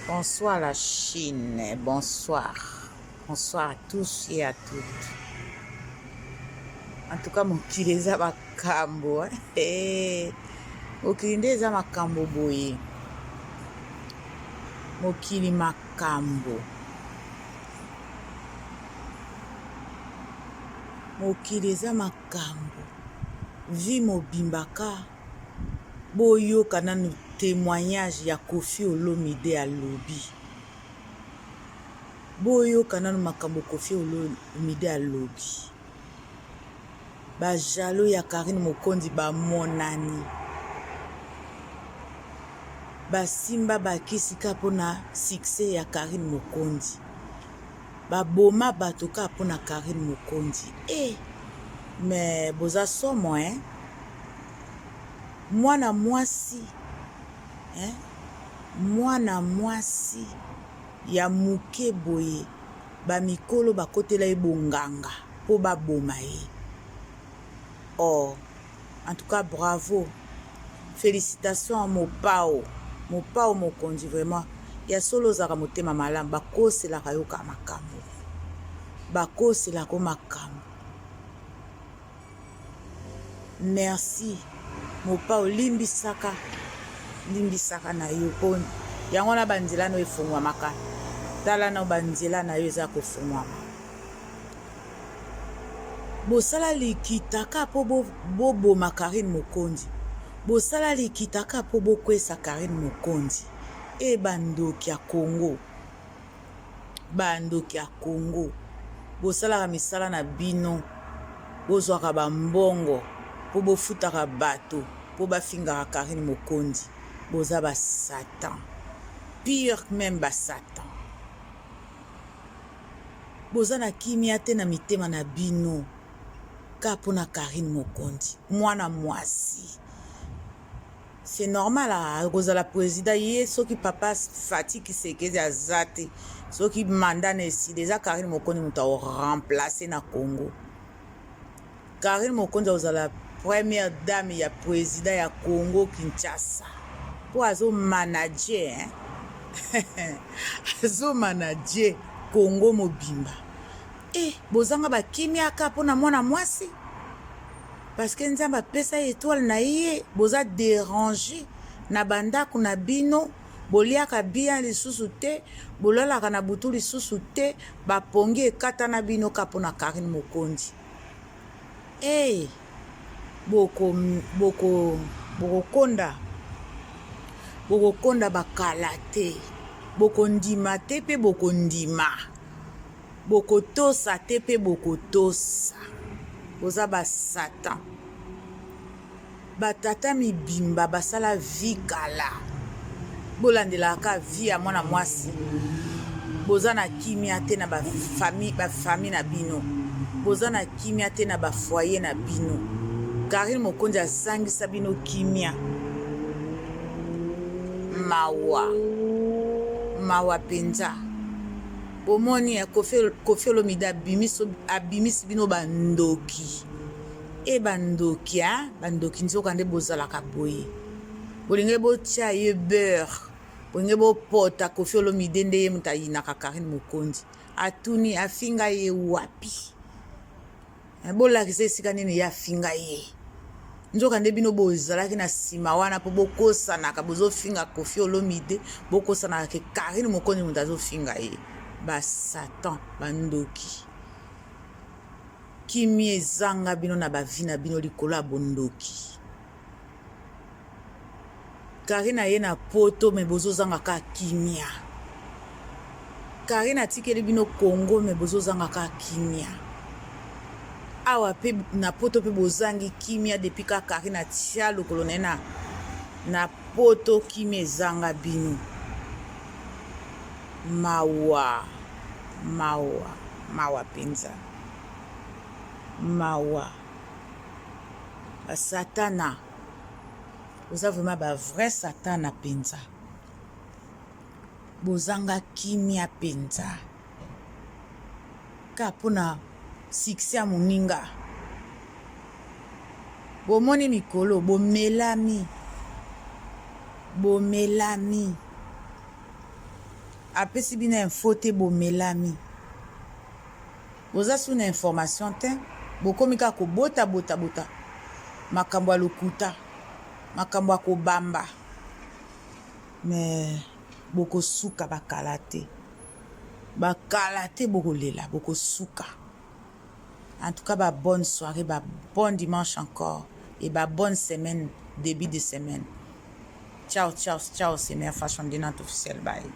Bonsoir la Chine, bonsoir. Bonsoir à tous et à toutes. En tout cas, mokili eza makambo. Mokili nde eza makambo boye. Mokili makambo. Mokili eza makambo. Vi mobimbaka. Boyoka nanu témoignage ya Koffi Olomide alobi. Boyoka nanu makambo Koffi Olomide alobi. Ba jalo ya Karine Mokonzi ba monani. Ba simba ba kisika pona succès ya Karine Mokonzi. Ba boma batoka pona Karine Mokonzi. Mais boza somo mwana mwasi mwana mwasi ya muke boye ba mikolo bakotela ebonganga po ba boma ye. Oh, en tout cas bravo, félicitations à Mopao Mokonzi, vraiment ya solo zaka motema malamu bakoselaka yoka makambo, bakoselako makambo. Merci Mopao, limbisaka na yo po yango na banzela no efungwamaka, tala na banzela na yo eza kofungwama. Bosala likitaka po boboma Karine Mokonzi, bosala likitaka po bokwesa Karine Mokonzi. Bandoki ya Congo, bosalaka misala na bino, bozwaka bambongo po bofutaka bato po bafingaka Karine Mokonzi. Boza ba Satan, pire même ba Satan. Boza na kimia te na mitema na bino ka pona Karine Mokonzi, mwana mwasi. C'est normal à kozala président ye soki papa Fati Tshisekedi azate, soki mandat nesi déjà Karine Mokonzi muta o remplacer na Congo. Karine Mokonzi ozala première dame ya président ya Congo Kinshasa. Po azo manager azo manager Congo mobimba. Bozanga ba kimia ka pona mwana mwasi. Parce que nzamba pesa étoile na ye, boza déranger na bandako na bino, boliaka bien lisusu te, bolalaka na butu lisusu te, bapongi ekata na bino kapo na Karine Mokonzi. Bokokonda bakala te, bokondima te pe bokondima, bokotosa te pe bokotosa. Boza ba Satan. Batata mibimba basala vikala. Bolandelaka vi ya mwana mwasi. Boza na kimia te na ba famille na bino. Boza na kimia te na ba foyer na bino. Karine Mokonzi asangisa bino kimia. Mawa penza. Bomoni ya Koffi Olomide abimisi bino bandoki. Bandoki bandoki nzoka nde bozalaka boye. Bolinge botia ye beurre. Bolinge bopota Koffi Olomide nde ye muta yinaka Karine Mokonzi. Atuni afinga ye wapi. Bolakisa esika nini ya finga ye. Nzoka nde bino bozalaki na sima wana po bokosanaka bozofinga Koffi Olomide, bokosanaka ke Karine Mokonzi muta azofinga ye. Ba Satan bandoki. Kimi ezanga bino na bavina bino likolo bondoki. Karine ye na poto me bozozanga ka kimia. Karine atikeli bino Congo me bozozanga ka kimia. Awa pe na poto pe bozangi kimia depuis ka Karine atia lokolo na poto kimi ezanga bino. Mawa penza. Satana. Boza vraiment ba vrai Satana penza. Bozanga kimia penza. Ka pona succès ya moninga. Bomoni mikolo bomelami. apesi bino info te bomelami boza suna information te bokomi kaka kobota makambo ya lokuta makambo ya kobamba me bokosuka bakala te bokolela bokosuka. En tout cas, bonne soirée, bon dimanche encore et bonne semaine, début de semaine. Ciao, c'est Mère Fashion Dinant officiel. Bye.